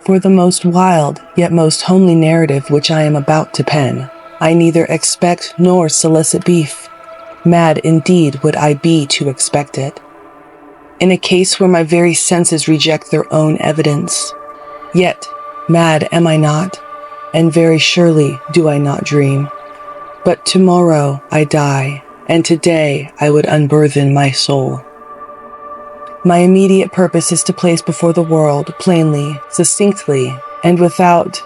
For the most wild, yet most homely narrative which I am about to pen, I neither expect nor solicit beef. Mad indeed would I be to expect it. In a case where my very senses reject their own evidence. Yet, mad am I not, and very surely do I not dream. But tomorrow I die, and today I would unburthen my soul. My immediate purpose is to place before the world, plainly, succinctly, and without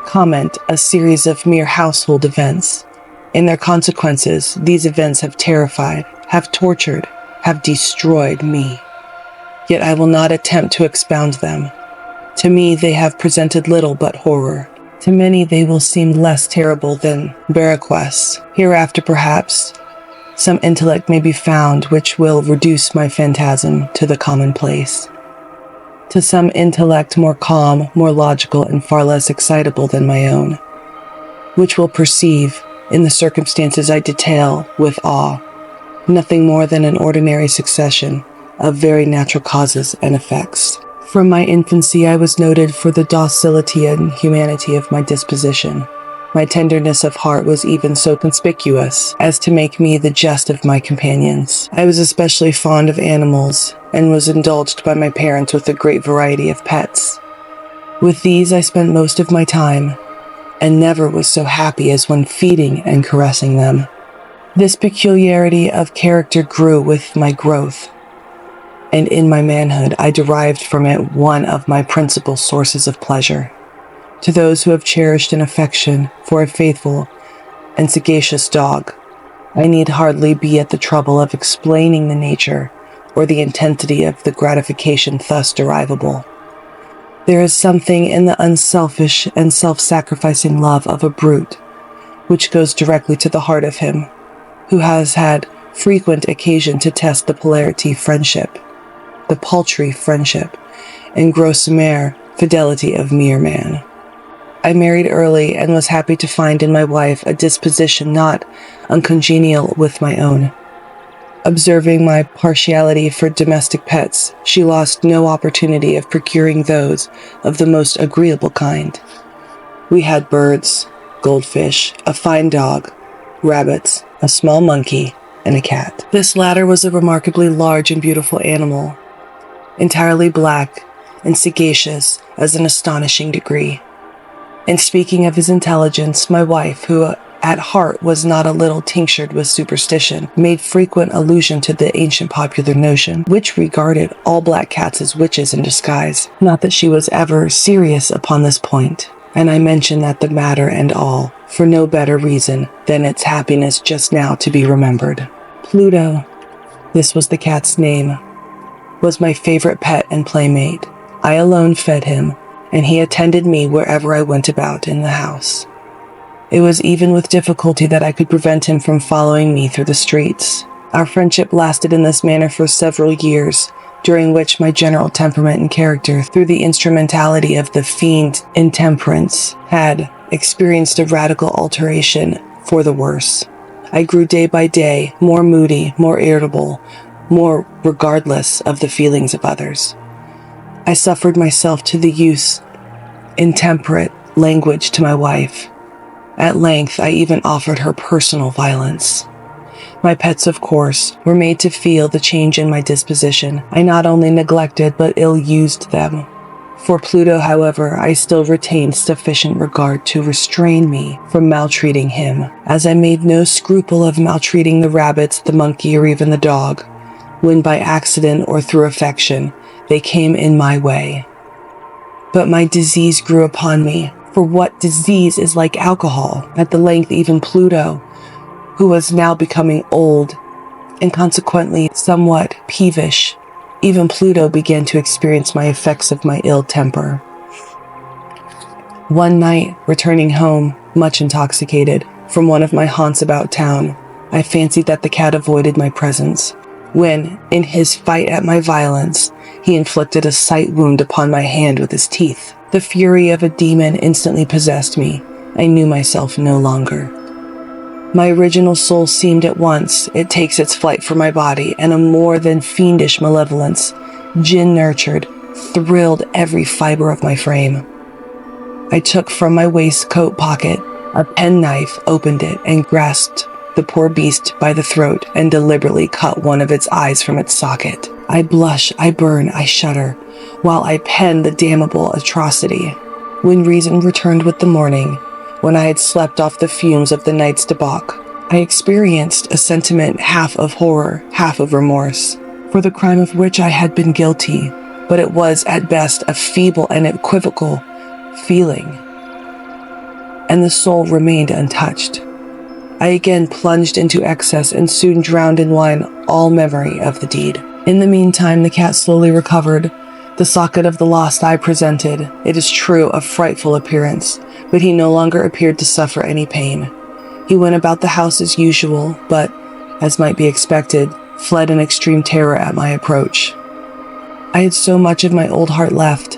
comment, a series of mere household events. In their consequences, these events have terrified, have tortured, have destroyed me. Yet I will not attempt to expound them. To me, they have presented little but horror. To many, they will seem less terrible than bequests. Hereafter, perhaps, some intellect may be found which will reduce my phantasm to the commonplace. To some intellect more calm, more logical, and far less excitable than my own, which will perceive, in the circumstances I detail with awe, nothing more than an ordinary succession of very natural causes and effects. From my infancy, I was noted for the docility and humanity of my disposition. My tenderness of heart was even so conspicuous as to make me the jest of my companions. I was especially fond of animals, and was indulged by my parents with a great variety of pets. With these I spent most of my time, and never was so happy as when feeding and caressing them. This peculiarity of character grew with my growth, and in my manhood I derived from it one of my principal sources of pleasure. To those who have cherished an affection for a faithful and sagacious dog, I need hardly be at the trouble of explaining the nature or the intensity of the gratification thus derivable. There is something in the unselfish and self-sacrificing love of a brute which goes directly to the heart of him who has had frequent occasion to test the paltry friendship, and grossier fidelity of mere man. I married early and was happy to find in my wife a disposition not uncongenial with my own. Observing my partiality for domestic pets, she lost no opportunity of procuring those of the most agreeable kind. We had birds, goldfish, a fine dog, rabbits, a small monkey, and a cat. This latter was a remarkably large and beautiful animal, entirely black and sagacious as an astonishing degree. In speaking of his intelligence, my wife, who at heart was not a little tinctured with superstition, made frequent allusion to the ancient popular notion, which regarded all black cats as witches in disguise. Not that she was ever serious upon this point, and I mention that the matter and all, for no better reason than its happiness just now to be remembered. Pluto, this was the cat's name, was my favorite pet and playmate. I alone fed him, and he attended me wherever I went about in the house. It was even with difficulty that I could prevent him from following me through the streets. Our friendship lasted in this manner for several years, during which my general temperament and character, through the instrumentality of the fiend intemperance, had experienced a radical alteration for the worse. I grew day by day more moody, more irritable, more regardless of the feelings of others. I suffered myself to the use intemperate language to my wife. At length, I even offered her personal violence. My pets, of course, were made to feel the change in my disposition. I not only neglected but ill-used them. For Pluto, however, I still retained sufficient regard to restrain me from maltreating him, as I made no scruple of maltreating the rabbits, the monkey, or even the dog, when by accident or through affection they came in my way. But my disease grew upon me, for what disease is like alcohol? At the length even Pluto, who was now becoming old and consequently somewhat peevish, even Pluto began to experience my effects of my ill temper. One night, returning home, much intoxicated, from one of my haunts about town, I fancied that the cat avoided my presence, when, in his fight at my violence, he inflicted a sight wound upon my hand with his teeth. The fury of a demon instantly possessed me. I knew myself no longer. My original soul seemed at once, it takes its flight from my body, and a more than fiendish malevolence, gin-nurtured, thrilled every fiber of my frame. I took from my waistcoat pocket a penknife, opened it, and grasped the poor beast by the throat and deliberately cut one of its eyes from its socket. I blush, I burn, I shudder, while I pen the damnable atrocity. When reason returned with the morning, when I had slept off the fumes of the night's debauch, I experienced a sentiment half of horror, half of remorse, for the crime of which I had been guilty, but it was at best a feeble and equivocal feeling, and the soul remained untouched. I again plunged into excess and soon drowned in wine all memory of the deed. In the meantime, the cat slowly recovered. The socket of the lost eye presented, it is true, a frightful appearance, but he no longer appeared to suffer any pain. He went about the house as usual, but, as might be expected, fled in extreme terror at my approach. I had so much of my old heart left,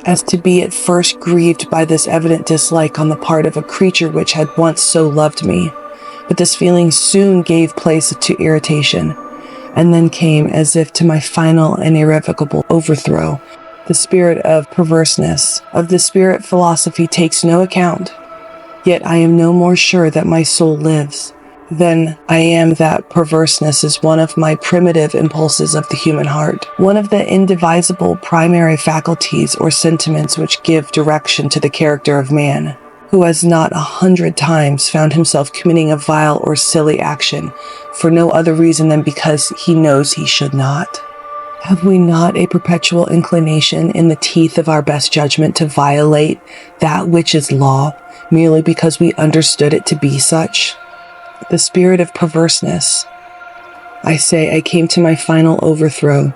as to be at first grieved by this evident dislike on the part of a creature which had once so loved me, but this feeling soon gave place to irritation, and then came, as if to my final and irrevocable overthrow, the spirit of perverseness. Of this spirit philosophy takes no account, yet I am no more sure that my soul lives than I am that perverseness is one of my primitive impulses of the human heart, one of the indivisible primary faculties or sentiments which give direction to the character of man, who has not 100 times found himself committing a vile or silly action for no other reason than because he knows he should not. Have we not a perpetual inclination in the teeth of our best judgment to violate that which is law merely because we understood it to be such? The spirit of perverseness. I say I came to my final overthrow.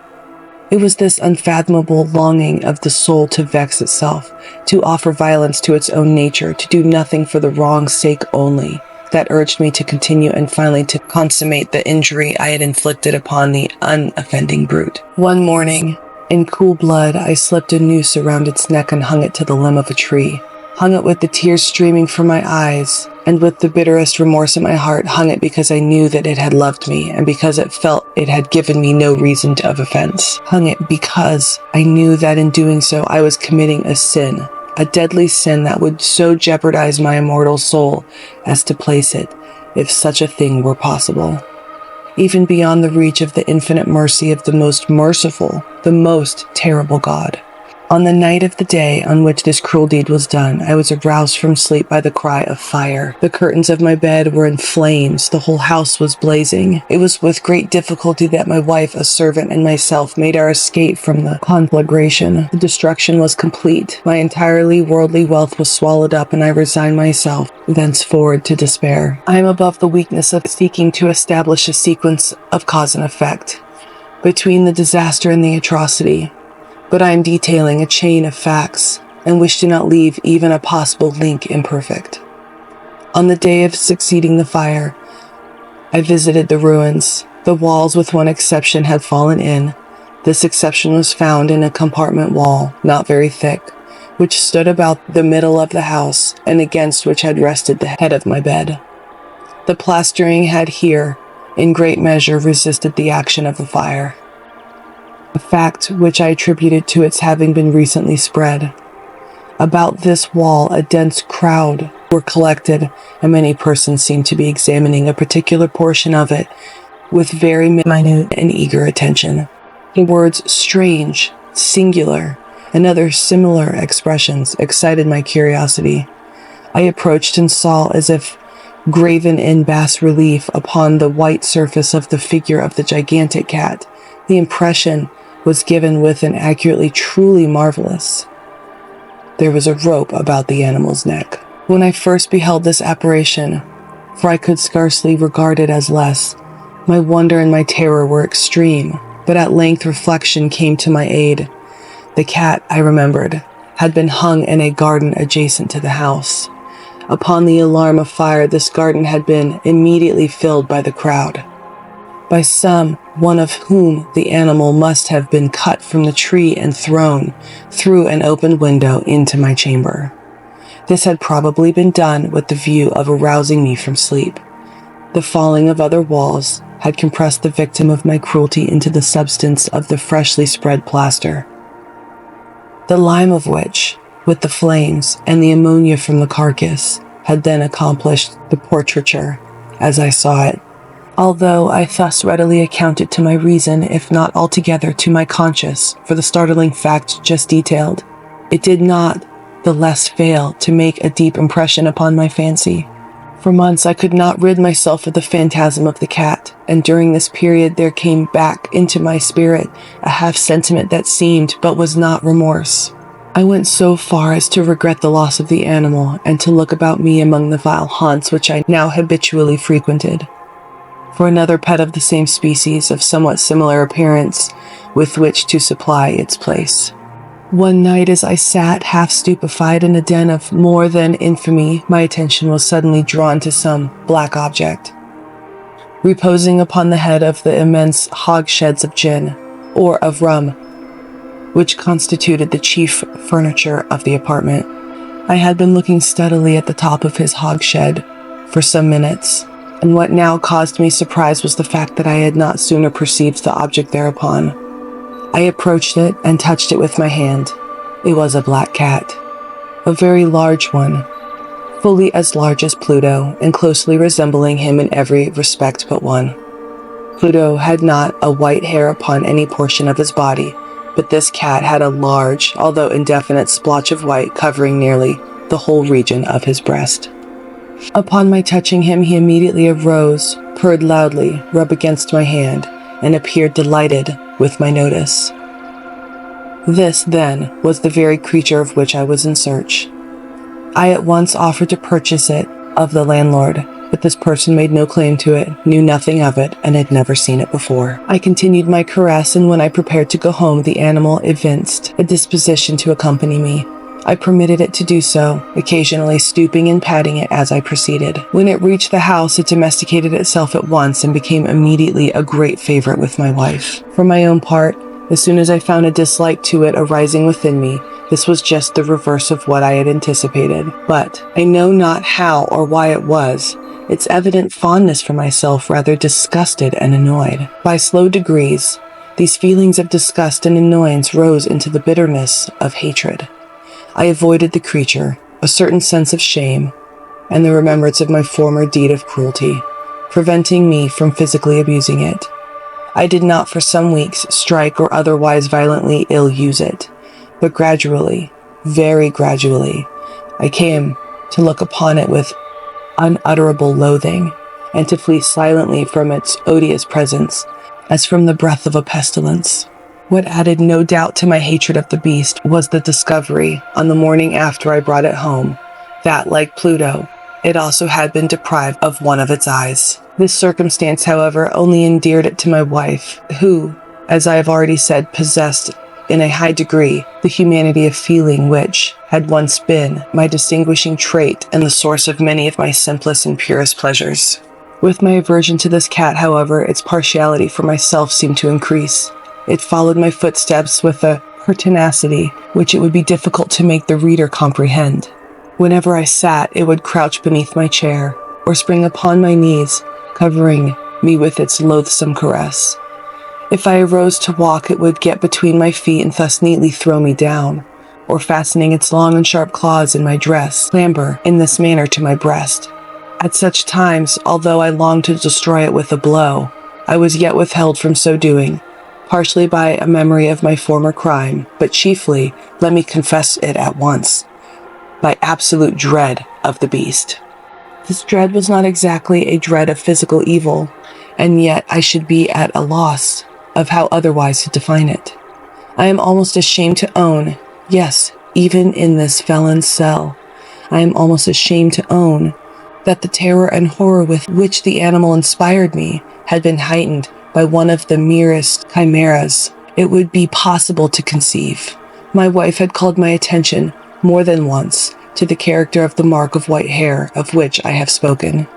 It was this unfathomable longing of the soul to vex itself, to offer violence to its own nature, to do nothing for the wrong's sake only, that urged me to continue and finally to consummate the injury I had inflicted upon the unoffending brute. One morning, in cool blood, I slipped a noose around its neck and hung it to the limb of a tree. Hung it with the tears streaming from my eyes, and with the bitterest remorse in my heart, hung it because I knew that it had loved me, and because it felt it had given me no reason of offense. Hung it because I knew that in doing so I was committing a sin, a deadly sin that would so jeopardize my immortal soul as to place it, if such a thing were possible, even beyond the reach of the infinite mercy of the most merciful, the most terrible God. On the night of the day on which this cruel deed was done, I was aroused from sleep by the cry of fire. The curtains of my bed were in flames. The whole house was blazing. It was with great difficulty that my wife, a servant, and myself made our escape from the conflagration. The destruction was complete. My entirely worldly wealth was swallowed up, and I resigned myself thenceforward to despair. I am above the weakness of seeking to establish a sequence of cause and effect between the disaster and the atrocity, but I am detailing a chain of facts, and wish to not leave even a possible link imperfect. On the day of succeeding the fire, I visited the ruins. The walls, with one exception, had fallen in. This exception was found in a compartment wall, not very thick, which stood about the middle of the house, and against which had rested the head of my bed. The plastering had here, in great measure, resisted the action of the fire, a fact which I attributed to its having been recently spread. About this wall a dense crowd were collected, and many persons seemed to be examining a particular portion of it with very minute and eager attention. The words strange, singular, and other similar expressions excited my curiosity. I approached and saw, as if graven in bas relief upon the white surface of the figure of the gigantic cat, the impression was given with an accurately truly marvelous. There was a rope about the animal's neck. When I first beheld this apparition, for I could scarcely regard it as less, my wonder and my terror were extreme, but at length reflection came to my aid. The cat, I remembered, had been hung in a garden adjacent to the house. Upon the alarm of fire, this garden had been immediately filled by the crowd, by some one of whom the animal must have been cut from the tree and thrown through an open window into my chamber. This had probably been done with the view of arousing me from sleep. The falling of other walls had compressed the victim of my cruelty into the substance of the freshly spread plaster, the lime of which, with the flames and the ammonia from the carcass had then accomplished the portraiture as I saw it. Although I thus readily accounted to my reason, if not altogether to my conscience, for the startling fact just detailed, it did not the less fail to make a deep impression upon my fancy. For months I could not rid myself of the phantasm of the cat, and during this period there came back into my spirit a half-sentiment that seemed but was not remorse. I went so far as to regret the loss of the animal and to look about me among the vile haunts which I now habitually frequented, for another pet of the same species of somewhat similar appearance with which to supply its place. One night as I sat half stupefied in a den of more than infamy, my attention was suddenly drawn to some black object, reposing upon the head of the immense hogsheads of gin, or of rum, which constituted the chief furniture of the apartment. I had been looking steadily at the top of his hogshead for some minutes, and what now caused me surprise was the fact that I had not sooner perceived the object thereupon. I approached it and touched it with my hand. It was a black cat, a very large one, fully as large as Pluto, and closely resembling him in every respect but one. Pluto had not a white hair upon any portion of his body, but this cat had a large, although indefinite, splotch of white covering nearly the whole region of his breast. Upon my touching him, he immediately arose, purred loudly, rubbed against my hand, and appeared delighted with my notice. This, then, was the very creature of which I was in search. I at once offered to purchase it of the landlord, but this person made no claim to it, knew nothing of it, and had never seen it before. I continued my caress, and when I prepared to go home, the animal evinced a disposition to accompany me. I permitted it to do so, occasionally stooping and patting it as I proceeded. When it reached the house, it domesticated itself at once and became immediately a great favorite with my wife. For my own part, as soon as I found a dislike to it arising within me, this was just the reverse of what I had anticipated. But I know not how or why it was, its evident fondness for myself rather disgusted and annoyed. By slow degrees, these feelings of disgust and annoyance rose into the bitterness of hatred. I avoided the creature, a certain sense of shame, and the remembrance of my former deed of cruelty, preventing me from physically abusing it. I did not for some weeks strike or otherwise violently ill-use it, but gradually, very gradually, I came to look upon it with unutterable loathing, and to flee silently from its odious presence, as from the breath of a pestilence. What added no doubt to my hatred of the beast was the discovery, on the morning after I brought it home, that, like Pluto, it also had been deprived of one of its eyes. This circumstance, however, only endeared it to my wife, who, as I have already said, possessed in a high degree the humanity of feeling which had once been my distinguishing trait and the source of many of my simplest and purest pleasures. With my aversion to this cat, however, its partiality for myself seemed to increase. It followed my footsteps with a pertinacity which it would be difficult to make the reader comprehend. Whenever I sat, it would crouch beneath my chair, or spring upon my knees, covering me with its loathsome caress. If I arose to walk, it would get between my feet and thus neatly throw me down, or fastening its long and sharp claws in my dress, clamber in this manner to my breast. At such times, although I longed to destroy it with a blow, I was yet withheld from so doing, partially by a memory of my former crime, but chiefly, let me confess it at once, by absolute dread of the beast. This dread was not exactly a dread of physical evil, and yet I should be at a loss of how otherwise to define it. I am almost ashamed to own, yes, even in this felon's cell, I am almost ashamed to own that the terror and horror with which the animal inspired me had been heightened by one of the merest chimeras it would be possible to conceive. My wife had called my attention more than once to the character of the mark of white hair of which I have spoken,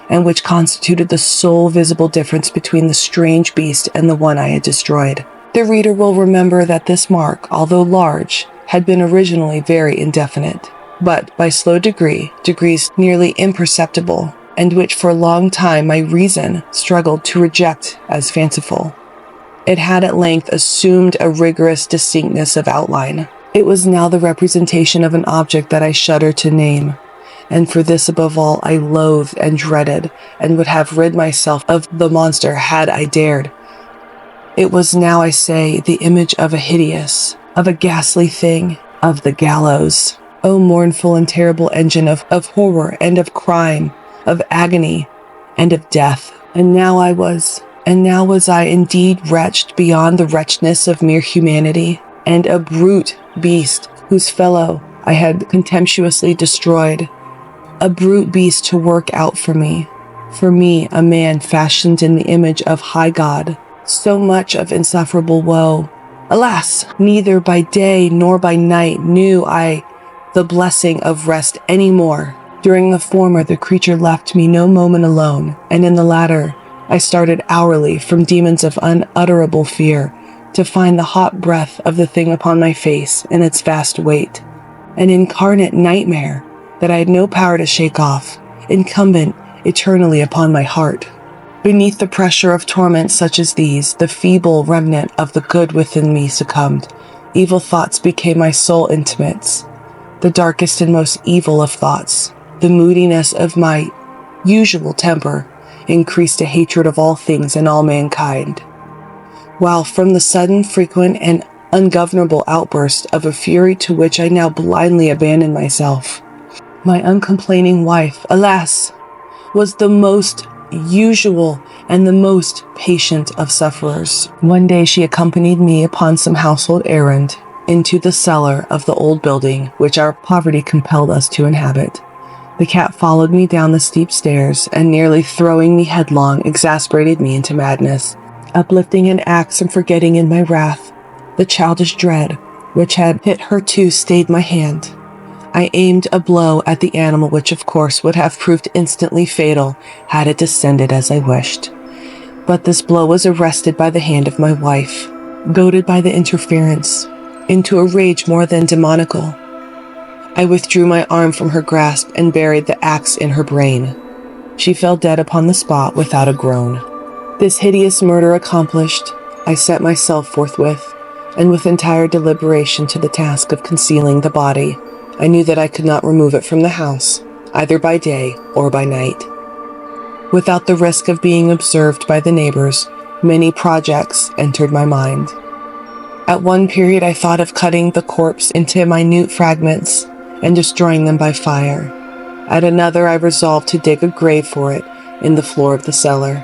and which constituted the sole visible difference between the strange beast and the one I had destroyed. The reader will remember that this mark, although large, had been originally very indefinite, but by slow degrees nearly imperceptible, and which for a long time my reason struggled to reject as fanciful. It had at length assumed a rigorous distinctness of outline. It was now the representation of an object that I shudder to name, and for this above all I loathed and dreaded, and would have rid myself of the monster had I dared. It was now, I say, the image of a ghastly thing, of the gallows. O mournful and terrible engine of horror and of crime, of agony and of death. And now was I indeed wretched beyond the wretchedness of mere humanity, and a brute beast whose fellow I had contemptuously destroyed, a brute beast to work out for me, a man fashioned in the image of high God, so much of insufferable woe. Alas, neither by day nor by night knew I the blessing of rest any more. During the former, the creature left me no moment alone, and in the latter, I started hourly from demons of unutterable fear to find the hot breath of the thing upon my face and its vast weight, an incarnate nightmare that I had no power to shake off, incumbent eternally upon my heart. Beneath the pressure of torments such as these, the feeble remnant of the good within me succumbed. Evil thoughts became my sole intimates. The darkest and most evil of thoughts, the moodiness of my usual temper, increased a hatred of all things and all mankind. While from the sudden, frequent, and ungovernable outburst of a fury to which I now blindly abandoned myself, my uncomplaining wife, alas, was the most usual and the most patient of sufferers. One day she accompanied me upon some household errand into the cellar of the old building which our poverty compelled us to inhabit. The cat followed me down the steep stairs, and nearly throwing me headlong, exasperated me into madness. Uplifting an axe and forgetting in my wrath the childish dread which had hit her too stayed my hand. I aimed a blow at the animal which of course would have proved instantly fatal had it descended as I wished. But this blow was arrested by the hand of my wife, goaded by the interference into a rage more than demoniacal. I withdrew my arm from her grasp and buried the axe in her brain. She fell dead upon the spot without a groan. This hideous murder accomplished, I set myself forthwith, and with entire deliberation, to the task of concealing the body. I knew that I could not remove it from the house, either by day or by night. Without the risk of being observed by the neighbors, many projects entered my mind. At one period I thought of cutting the corpse into minute fragments and destroying them by fire. At another I resolved to dig a grave for it in the floor of the cellar.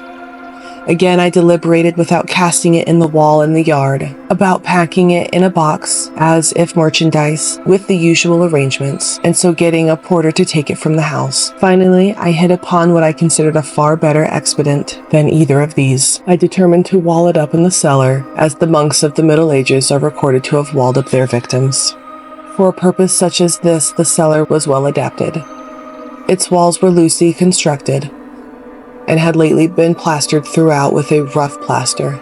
Again I deliberated without casting it in the wall in the yard, about packing it in a box, as if merchandise, with the usual arrangements, and so getting a porter to take it from the house. Finally, I hit upon what I considered a far better expedient than either of these. I determined to wall it up in the cellar, as the monks of the Middle Ages are recorded to have walled up their victims. For a purpose such as this, the cellar was well adapted. Its walls were loosely constructed, and had lately been plastered throughout with a rough plaster,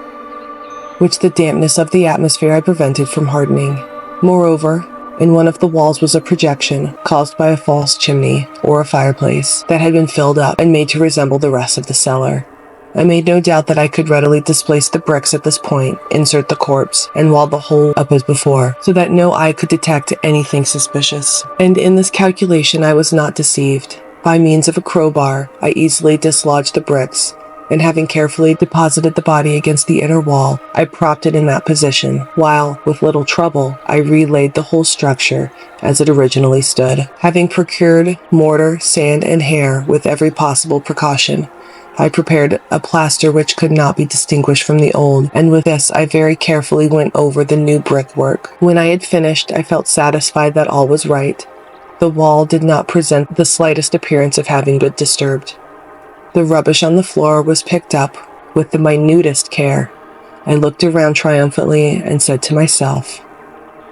which the dampness of the atmosphere had prevented from hardening. Moreover, in one of the walls was a projection, caused by a false chimney, or a fireplace, that had been filled up and made to resemble the rest of the cellar. I made no doubt that I could readily displace the bricks at this point, insert the corpse, and wall the whole up as before, so that no eye could detect anything suspicious. And in this calculation I was not deceived. By means of a crowbar, I easily dislodged the bricks, and having carefully deposited the body against the inner wall, I propped it in that position, while, with little trouble, I relaid the whole structure as it originally stood. Having procured mortar, sand, and hair with every possible precaution, I prepared a plaster which could not be distinguished from the old, and with this I very carefully went over the new brickwork. When I had finished, I felt satisfied that all was right. The wall did not present the slightest appearance of having been disturbed. The rubbish on the floor was picked up with the minutest care. I looked around triumphantly and said to myself,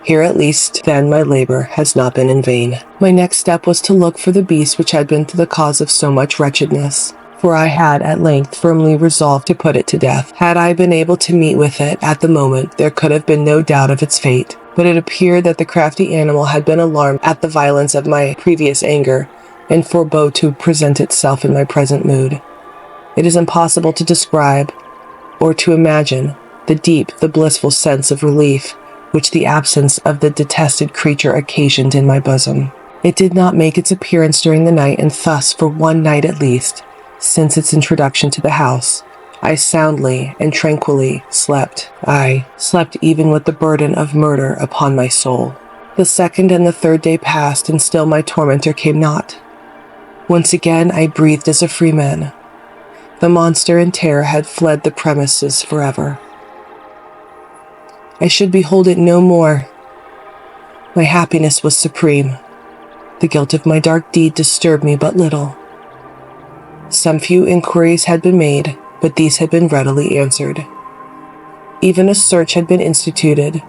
"Here at least, then, my labor has not been in vain." My next step was to look for the beast which had been the cause of so much wretchedness, for I had at length firmly resolved to put it to death. Had I been able to meet with it at the moment, there could have been no doubt of its fate. But it appeared that the crafty animal had been alarmed at the violence of my previous anger, and forbore to present itself in my present mood. It is impossible to describe, or to imagine, the blissful sense of relief which the absence of the detested creature occasioned in my bosom. It did not make its appearance during the night, and thus, for one night at least, since its introduction to the house, I soundly and tranquilly slept. I slept even with the burden of murder upon my soul. The second and the third day passed, and still my tormentor came not. Once again I breathed as a free man. The monster in terror had fled the premises forever. I should behold it no more. My happiness was supreme. The guilt of my dark deed disturbed me but little. Some few inquiries had been made, but these had been readily answered. Even a search had been instituted,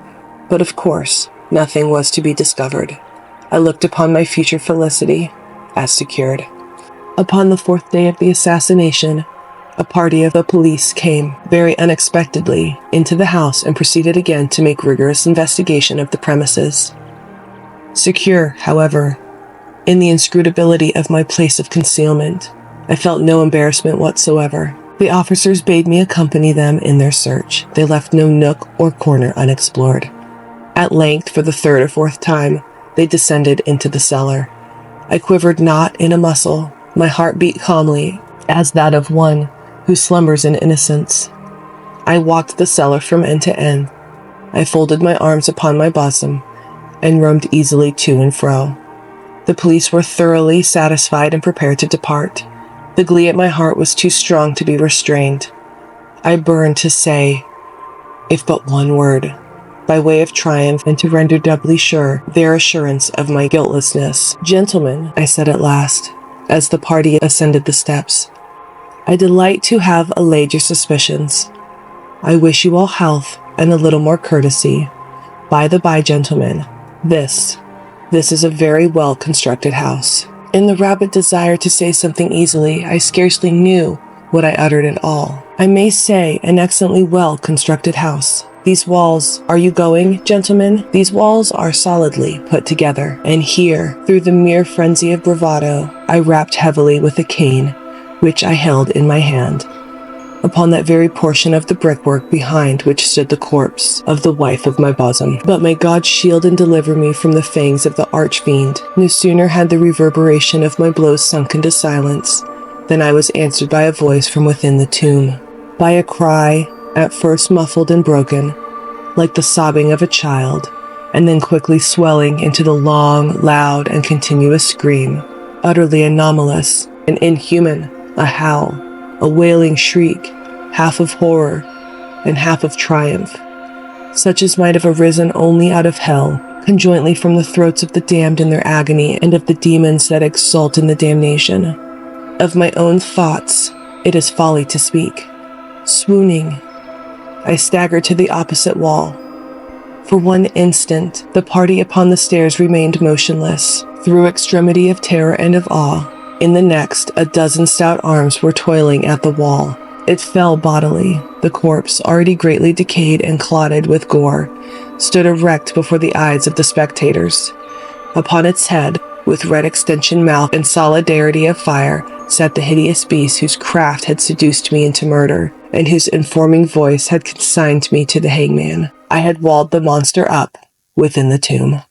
but of course, nothing was to be discovered. I looked upon my future felicity as secured. Upon the fourth day of the assassination, a party of the police came, very unexpectedly, into the house and proceeded again to make rigorous investigation of the premises. Secure, however, in the inscrutability of my place of concealment, I felt no embarrassment whatsoever. The officers bade me accompany them in their search. They left no nook or corner unexplored. At length, for the third or fourth time, they descended into the cellar. I quivered not in a muscle. My heart beat calmly, as that of one who slumbers in innocence. I walked the cellar from end to end. I folded my arms upon my bosom and roamed easily to and fro. The police were thoroughly satisfied and prepared to depart. The glee at my heart was too strong to be restrained. I burned to say, if but one word, by way of triumph and to render doubly sure their assurance of my guiltlessness. Gentlemen, I said at last, as the party ascended the steps, I delight to have allayed your suspicions. I wish you all health and a little more courtesy. By the by, gentlemen, this is a very well-constructed house. In the rabid desire to say something easily, I scarcely knew what I uttered at all. I may say an excellently well-constructed house. These walls, are you going, gentlemen? These walls are solidly put together, and here, through the mere frenzy of bravado, I rapped heavily with a cane, which I held in my hand, upon that very portion of the brickwork behind which stood the corpse of the wife of my bosom. But may God shield and deliver me from the fangs of the arch-fiend. No sooner had the reverberation of my blows sunk into silence than I was answered by a voice from within the tomb, by a cry, at first muffled and broken, like the sobbing of a child, and then quickly swelling into the long, loud, and continuous scream, utterly anomalous and inhuman, a howl, a wailing shriek, half of horror and half of triumph, such as might have arisen only out of hell, conjointly from the throats of the damned in their agony and of the demons that exult in the damnation. Of my own thoughts, it is folly to speak. Swooning, I staggered to the opposite wall. For one instant, the party upon the stairs remained motionless, through extremity of terror and of awe. In the next, a dozen stout arms were toiling at the wall. It fell bodily. The corpse, already greatly decayed and clotted with gore, stood erect before the eyes of the spectators. Upon its head, with red extension mouth and solidarity of fire, sat the hideous beast whose craft had seduced me into murder, and whose informing voice had consigned me to the hangman. I had walled the monster up within the tomb.